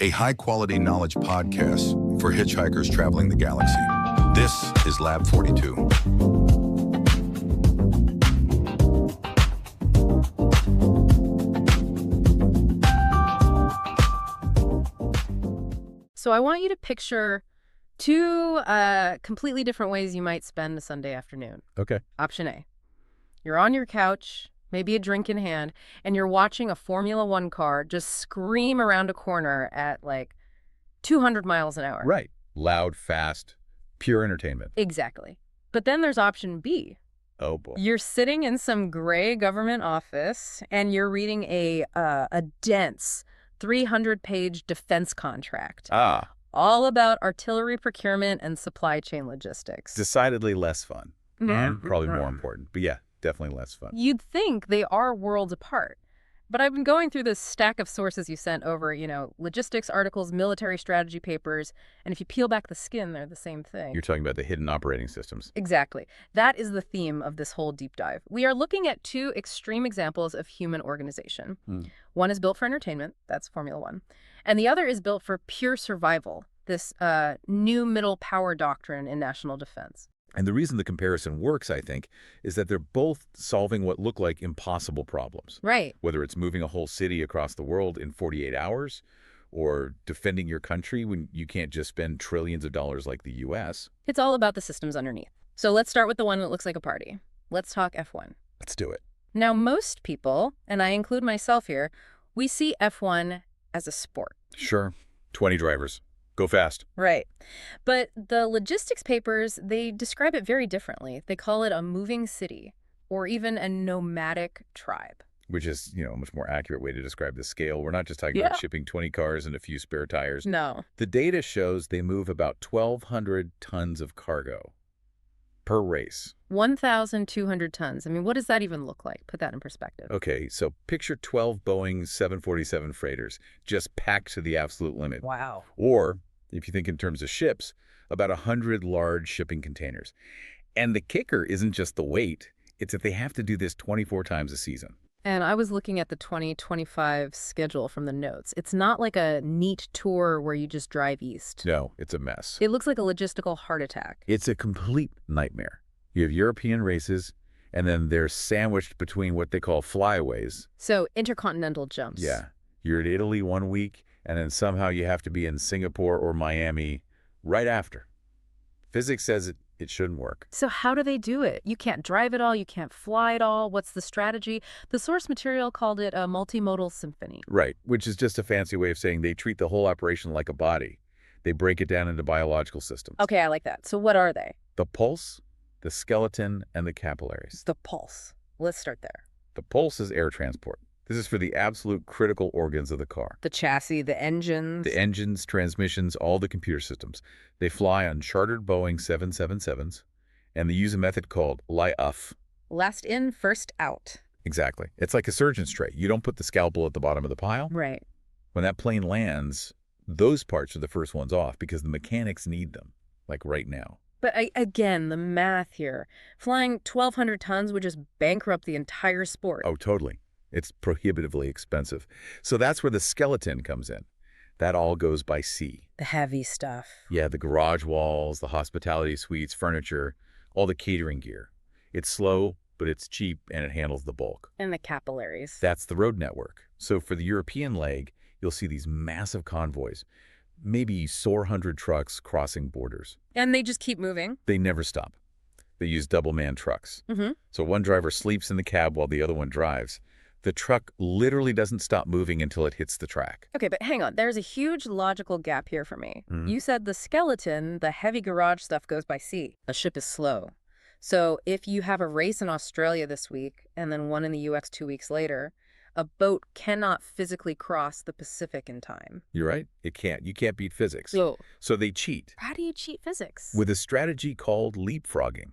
a high-quality knowledge podcast for hitchhikers traveling the galaxy. This is Lab 42. So I want you to picture two completely different ways you might spend a Sunday afternoon. Okay. Option A, you're on your couch, maybe a drink in hand, and you're watching a Formula One car just scream around a corner at like 200 miles an hour. Right. Loud, fast, pure entertainment. Exactly. But then there's option B. Oh, boy. You're sitting in some gray government office and you're reading a dense 300-page defense contract. All about artillery procurement and supply chain logistics. Decidedly less fun. And probably more important. But yeah, definitely less fun. You'd think they are worlds apart. But I've been going through this stack of sources you sent over, logistics articles, military strategy papers, and if you peel back the skin, they're the same thing. You're talking about the hidden operating systems. Exactly. That is the theme of this whole deep dive. We are looking at two extreme examples of human organization. One is built for entertainment, that's Formula One, and the other is built for pure survival, this new middle power doctrine in national defense. And the reason the comparison works, I think, is that they're both solving what look like impossible problems. Right. Whether it's moving a whole city across the world in 48 hours or defending your country when you can't just spend trillions of dollars like the U.S. It's all about the systems underneath. So let's start with the one that looks like a party. Let's talk F1. Let's do it. Now, most people, and I include myself here, we see F1 as a sport. Sure. 20 drivers. Go fast. Right. But the logistics papers, they describe it very differently. They call it a moving city or even a nomadic tribe. Which is, a much more accurate way to describe the scale. We're not just talking about shipping 20 cars and a few spare tires. No. The data shows they move about 1,200 tons of cargo per race. 1,200 tons. I mean, what does that even look like? Put that in perspective. Okay, so picture 12 Boeing 747 freighters just packed to the absolute limit. Wow. Or, if you think in terms of ships, about 100 large shipping containers. And the kicker isn't just the weight, it's that they have to do this 24 times a season. And I was looking at the 2025 schedule from the notes. It's not like a neat tour where you just drive east. No, it's a mess. It looks like a logistical heart attack. It's a complete nightmare. You have European races, and then they're sandwiched between what they call flyaways. So intercontinental jumps. Yeah. You're at Italy one week, and then somehow you have to be in Singapore or Miami right after. Physics says it shouldn't work. So how do they do it? You can't drive at all. You can't fly at all. What's the strategy? The source material called it a multimodal symphony. Right, which is just a fancy way of saying they treat the whole operation like a body. They break it down into biological systems. Okay, I like that. So what are they? The pulse, the skeleton, and the capillaries. The pulse. Let's start there. The pulse is air transport. This is for the absolute critical organs of the car. The chassis, the engines. The engines, transmissions, all the computer systems. They fly on chartered Boeing 777s, and they use a method called LIAF. Last in, first out. Exactly. It's like a surgeon's tray. You don't put the scalpel at the bottom of the pile. Right. When that plane lands, those parts are the first ones off because the mechanics need them, like right now. But again, the math here. Flying 1,200 tons would just bankrupt the entire sport. Oh, totally. It's prohibitively expensive. So that's where the skeleton comes in. That all goes by sea. The heavy stuff. Yeah, the garage walls, the hospitality suites, furniture, all the catering gear. It's slow, but it's cheap, and it handles the bulk. And the capillaries. That's the road network. So for the European leg, you'll see these massive convoys, maybe 400 trucks crossing borders. And they just keep moving? They never stop. They use double-man trucks. So one driver sleeps in the cab while the other one drives. The truck literally doesn't stop moving until it hits the track. Okay, but hang on. There's a huge logical gap here for me. You said the skeleton, the heavy garage stuff, goes by sea. A ship is slow. So if you have a race in Australia this week and then one in the US 2 weeks later, a boat cannot physically cross the Pacific in time. You're right. It can't. You can't beat physics. So they cheat. How do you cheat physics? With a strategy called leapfrogging.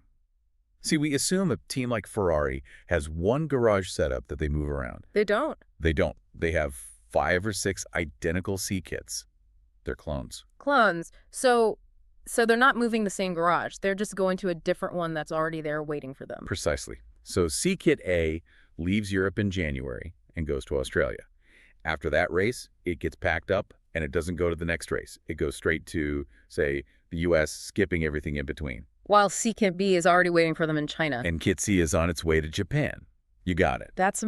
See, we assume a team like Ferrari has one garage setup that they move around. They don't. They don't. They have 5 or 6 identical C kits. They're clones. Clones. So they're not moving the same garage. They're just going to a different one that's already there waiting for them. Precisely. So C kit A leaves Europe in January and goes to Australia. After that race, it gets packed up and it doesn't go to the next race. It goes straight to, say, the U.S., skipping everything in between. While Kit B is already waiting for them in China. And Kit C is on its way to Japan. You got it. That's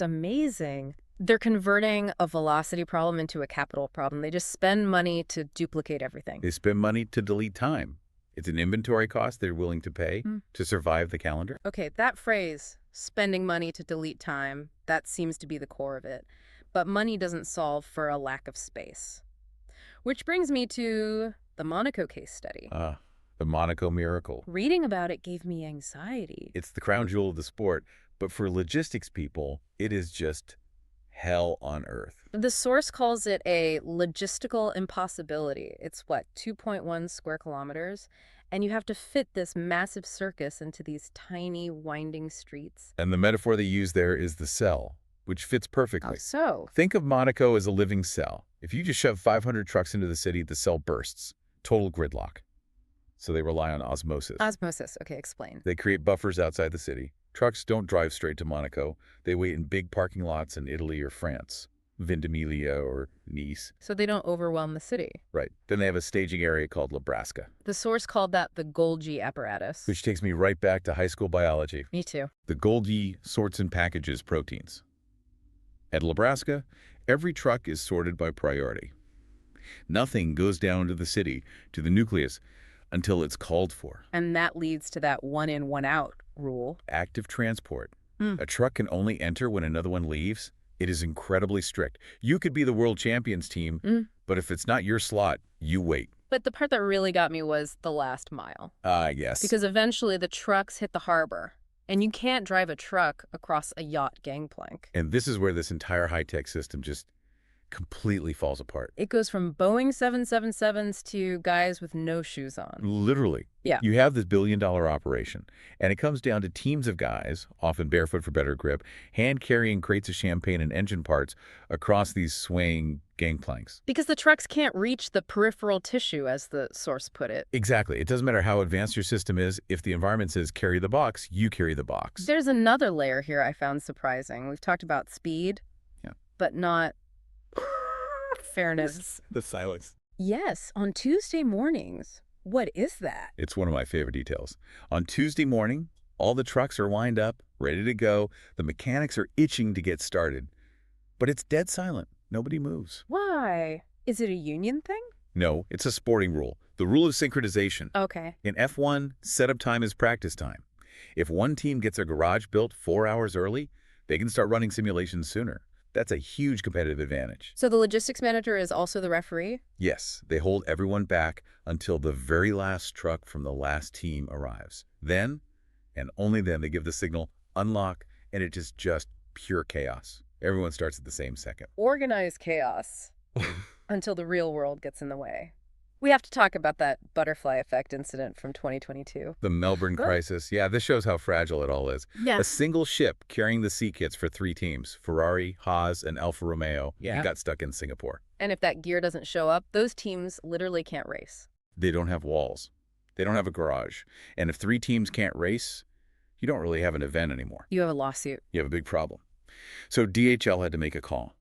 amazing. They're converting a velocity problem into a capital problem. They just spend money to duplicate everything. They spend money to delete time. It's an inventory cost they're willing to pay to survive the calendar. Okay, that phrase, spending money to delete time, that seems to be the core of it. But money doesn't solve for a lack of space. Which brings me to the Monaco case study. The Monaco miracle. Reading about it gave me anxiety. It's the crown jewel of the sport, but for logistics people, it is just hell on earth. The source calls it a logistical impossibility. It's what, 2.1 square kilometers? And you have to fit this massive circus into these tiny, winding streets. And the metaphor they use there is the cell, which fits perfectly. How so? Think of Monaco as a living cell. If you just shove 500 trucks into the city, the cell bursts. Total gridlock. So they rely on osmosis. Osmosis. Okay, explain. They create buffers outside the city. Trucks don't drive straight to Monaco. They wait in big parking lots in Italy or France, Ventimiglia or Nice. So they don't overwhelm the city. Right. Then they have a staging area called Nebraska. The source called that the Golgi apparatus. Which takes me right back to high school biology. Me too. The Golgi sorts and packages proteins. At Nebraska, every truck is sorted by priority. Nothing goes down to the city, to the nucleus, until it's called for. And that leads to that one in, one out rule. Active transport. A truck can only enter when another one leaves. It is incredibly strict. You could be the world champions team, but if it's not your slot, you wait. But the part that really got me was the last mile. Yes. Because eventually the trucks hit the harbor, and you can't drive a truck across a yacht gangplank. And this is where this entire high-tech system just completely falls apart. It goes from Boeing 777s to guys with no shoes on. Literally. Yeah. You have this billion-dollar operation, and it comes down to teams of guys, often barefoot for better grip, hand-carrying crates of champagne and engine parts across these swaying gangplanks. Because the trucks can't reach the peripheral tissue, as the source put it. Exactly. It doesn't matter how advanced your system is. If the environment says carry the box, you carry the box. There's another layer here I found surprising. We've talked about speed, but not fairness. The silence. Yes, on Tuesday mornings. What is that? It's one of my favorite details. On Tuesday morning, all the trucks are lined up, ready to go. The mechanics are itching to get started. But it's dead silent. Nobody moves. Why? Is it a union thing? No, it's a sporting rule. The rule of synchronization. Okay. In F1, setup time is practice time. If one team gets a garage built 4 hours early, they can start running simulations sooner. That's a huge competitive advantage. So the logistics manager is also the referee? Yes, they hold everyone back until the very last truck from the last team arrives. Then, and only then, they give the signal, unlock, and it is just pure chaos. Everyone starts at the same second. Organized chaos until the real world gets in the way. We have to talk about that butterfly effect incident from 2022. The Melbourne crisis. Yeah, this shows how fragile it all is. Yeah. A single ship carrying the sea kits for 3 teams, Ferrari, Haas, and Alfa Romeo, got stuck in Singapore. And if that gear doesn't show up, those teams literally can't race. They don't have walls. They don't have a garage. And if 3 teams can't race, you don't really have an event anymore. You have a lawsuit. You have a big problem. So DHL had to make a call.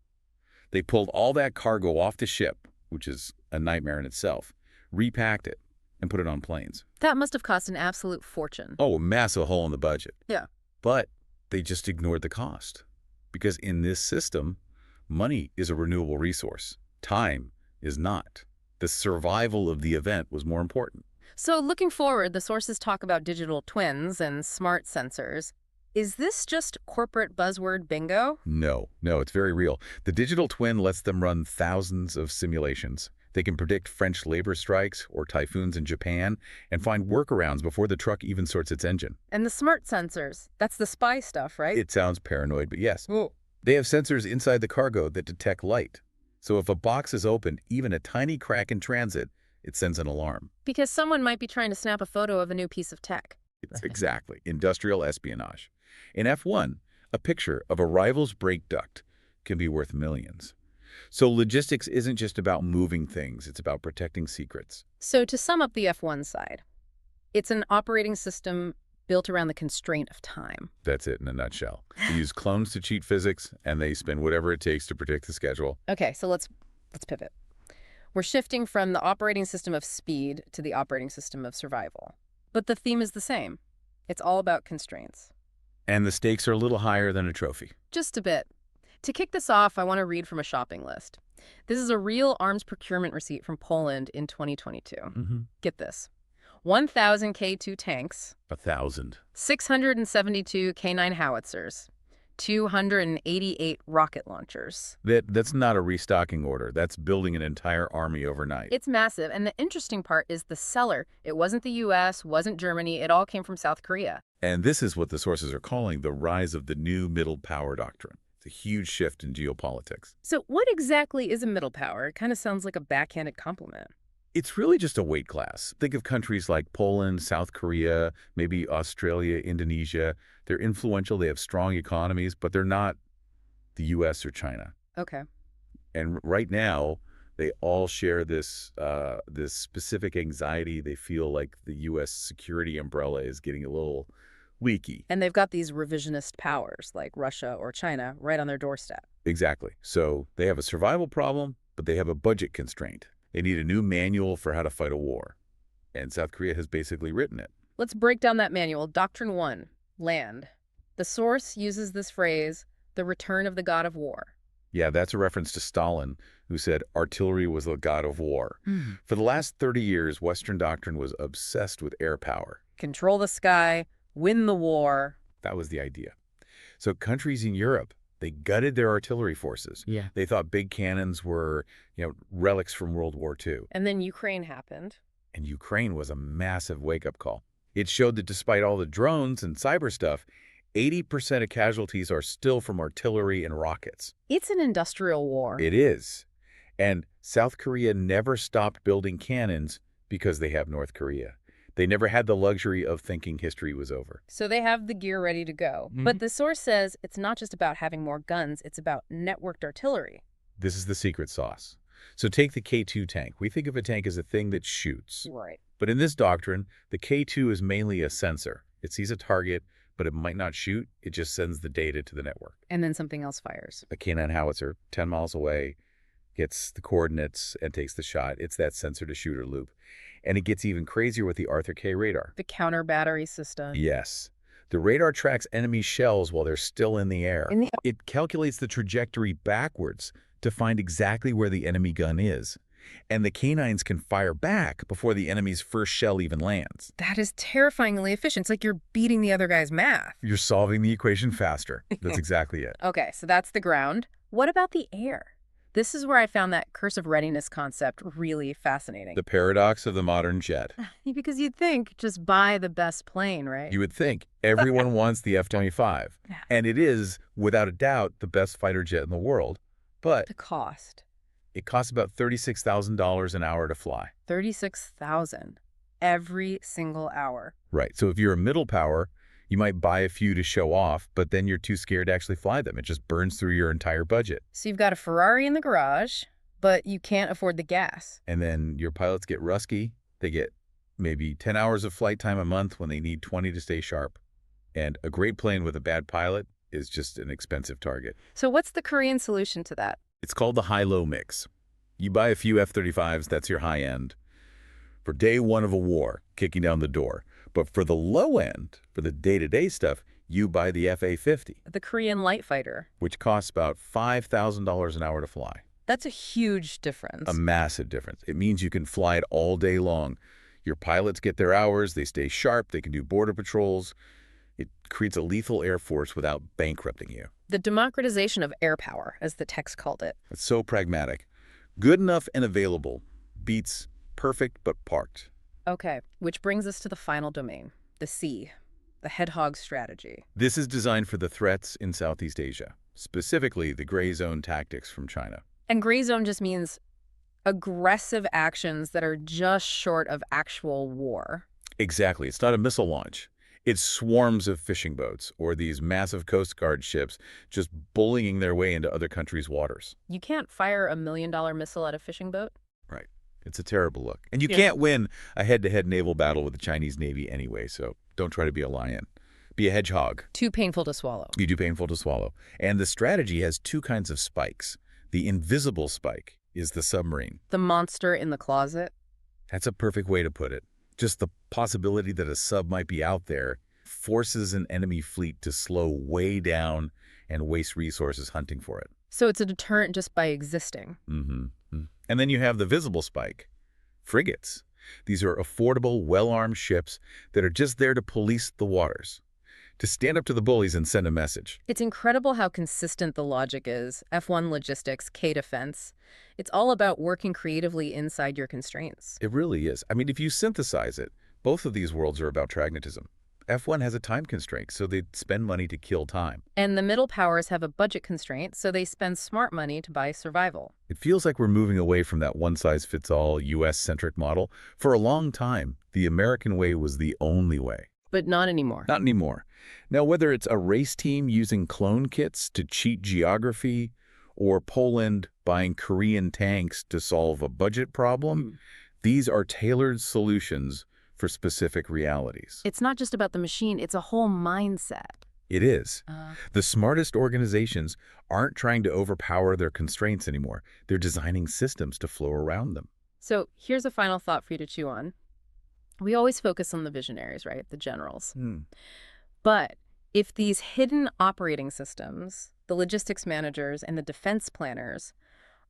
They pulled all that cargo off the ship, which is a nightmare in itself, repacked it, and put it on planes. That must have cost an absolute fortune. Oh, a massive hole in the budget. Yeah. But they just ignored the cost. Because in this system, money is a renewable resource. Time is not. The survival of the event was more important. So looking forward, the sources talk about digital twins and smart sensors. Is this just corporate buzzword bingo? No, it's very real. The digital twin lets them run thousands of simulations. They can predict French labor strikes or typhoons in Japan and find workarounds before the truck even sorts its engine. And the smart sensors, that's the spy stuff, right? It sounds paranoid, but yes. Ooh. They have sensors inside the cargo that detect light. So if a box is opened, even a tiny crack in transit, it sends an alarm. Because someone might be trying to snap a photo of a new piece of tech. It's exactly. Industrial espionage. In F1, a picture of a rival's brake duct can be worth millions. So logistics isn't just about moving things, it's about protecting secrets. So to sum up the F1 side, it's an operating system built around the constraint of time. That's it in a nutshell. They use clones to cheat physics, and they spend whatever it takes to predict the schedule. Okay, so let's pivot. We're shifting from the operating system of speed to the operating system of survival. But the theme is the same. It's all about constraints. And the stakes are a little higher than a trophy. Just a bit. To kick this off, I want to read from a shopping list. This is a real arms procurement receipt from Poland in 2022. Get this. 1,000 K2 tanks. 1,000. 672 K9 howitzers. 288 rocket launchers. That's not a restocking order. That's building an entire army overnight. It's massive, and the interesting part is the seller. It wasn't the U.S., wasn't Germany. It all came from South Korea. And this is what the sources are calling the rise of the new middle power doctrine. It's a huge shift in geopolitics. So what exactly is a middle power? It kind of sounds like a backhanded compliment. It's really just a weight class. Think of countries like Poland, South Korea, maybe Australia, Indonesia. They're influential, they have strong economies, but they're not the U.S. or China. Okay. And right now, they all share this specific anxiety. They feel like the U.S. security umbrella is getting a little leaky. And they've got these revisionist powers like Russia or China right on their doorstep. Exactly. So they have a survival problem, but they have a budget constraint. They need a new manual for how to fight a war. And South Korea has basically written it. Let's break down that manual. Doctrine 1, land. The source uses this phrase, the return of the god of war. Yeah, that's a reference to Stalin, who said artillery was the god of war. For the last 30 years, Western doctrine was obsessed with air power. Control the sky, win the war. That was the idea. So countries in Europe, they gutted their artillery forces. Yeah. They thought big cannons were, relics from World War II. And then Ukraine happened. And Ukraine was a massive wake-up call. It showed that despite all the drones and cyber stuff, 80% of casualties are still from artillery and rockets. It's an industrial war. It is. And South Korea never stopped building cannons because they have North Korea. They never had the luxury of thinking history was over. So they have the gear ready to go. But the source says it's not just about having more guns, it's about networked artillery. This is the secret sauce. So take the K2 tank. We think of a tank as a thing that shoots. Right. But in this doctrine, the K2 is mainly a sensor. It sees a target, but it might not shoot. It just sends the data to the network. And then something else fires. A K9 howitzer, 10 miles away, gets the coordinates and takes the shot. It's that sensor-to-shooter loop. And it gets even crazier with the Arthur K radar. The counter battery system. Yes. The radar tracks enemy shells while they're still in the air. It calculates the trajectory backwards to find exactly where the enemy gun is. And the K9s can fire back before the enemy's first shell even lands. That is terrifyingly efficient. It's like you're beating the other guy's math. You're solving the equation faster. That's exactly it. Okay, so that's the ground. What about the air? This is where I found that cursive readiness concept really fascinating. The paradox of the modern jet. Because you'd think, just buy the best plane, right? You would think. Everyone wants the F-25. Yeah. And it is, without a doubt, the best fighter jet in the world. But The cost. it costs about $36,000 an hour to fly. $36,000 every single hour. Right. So if you're a middle power, you might buy a few to show off, but then you're too scared to actually fly them. It just burns through your entire budget. So you've got a Ferrari in the garage, but you can't afford the gas. And then your pilots get rusty. They get maybe 10 hours of flight time a month when they need 20 to stay sharp. And a great plane with a bad pilot is just an expensive target. So what's the Korean solution to that? It's called the high-low mix. You buy a few F-35s, that's your high end. For day one of a war, kicking down the door. But for the low end, for the day-to-day stuff, you buy the F-A-50. The Korean light fighter. Which costs about $5,000 an hour to fly. That's a huge difference. A massive difference. It means you can fly it all day long. Your pilots get their hours, they stay sharp, they can do border patrols. It creates a lethal air force without bankrupting you. The democratization of air power, as the text called it. It's so pragmatic. Good enough and available beats perfect but parked. Okay, which brings us to the final domain, the sea, the hedgehog strategy. This is designed for the threats in Southeast Asia, specifically the gray zone tactics from China. And gray zone just means aggressive actions that are just short of actual war. Exactly. It's not a missile launch. It's swarms of fishing boats or these massive Coast Guard ships just bullying their way into other countries' waters. You can't fire $1 million missile at a fishing boat? Right. It's a terrible look. And you can't win a head-to-head naval battle with the Chinese Navy anyway, so don't try to be a lion. Be a hedgehog. Too painful to swallow. You do painful to swallow. And the strategy has two kinds of spikes. The invisible spike is the submarine. The monster in the closet? That's a perfect way to put it. Just the possibility that a sub might be out there forces an enemy fleet to slow way down and waste resources hunting for it. So it's a deterrent just by existing. Mm-hmm. And then you have the visible spike, frigates. These are affordable, well-armed ships that are just there to police the waters, to stand up to the bullies and send a message. It's incredible how consistent the logic is. F1 logistics, K defense. It's all about working creatively inside your constraints. It really is. I mean, if you synthesize it, both of these worlds are about pragmatism. F1 has a time constraint, so they spend money to kill time. And the middle powers have a budget constraint, so they spend smart money to buy survival. It feels like we're moving away from that one-size-fits-all US-centric model. For a long time, the American way was the only way. But not anymore. Not anymore. Now, whether it's a race team using clone kits to cheat geography, or Poland buying Korean tanks to solve a budget problem, these are tailored solutions for specific realities. It's not just about the machine, it's a whole mindset. It is. The smartest organizations aren't trying to overpower their constraints anymore. They're designing systems to flow around them. So here's a final thought for you to chew on. We always focus on the visionaries, right? The generals. But if these hidden operating systems, the logistics managers and the defense planners,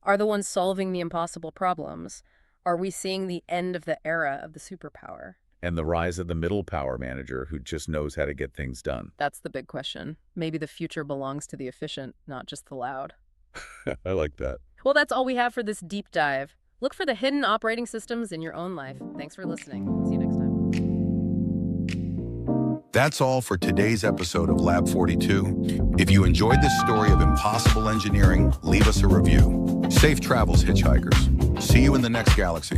are the ones solving the impossible problems, are we seeing the end of the era of the superpower? And the rise of the middle power manager who just knows how to get things done. That's the big question. Maybe the future belongs to the efficient, not just the loud. I like that. Well, that's all we have for this deep dive. Look for the hidden operating systems in your own life. Thanks for listening. See you next time. That's all for today's episode of Lab 42. If you enjoyed this story of impossible engineering, leave us a review. Safe travels, hitchhikers. See you in the next galaxy.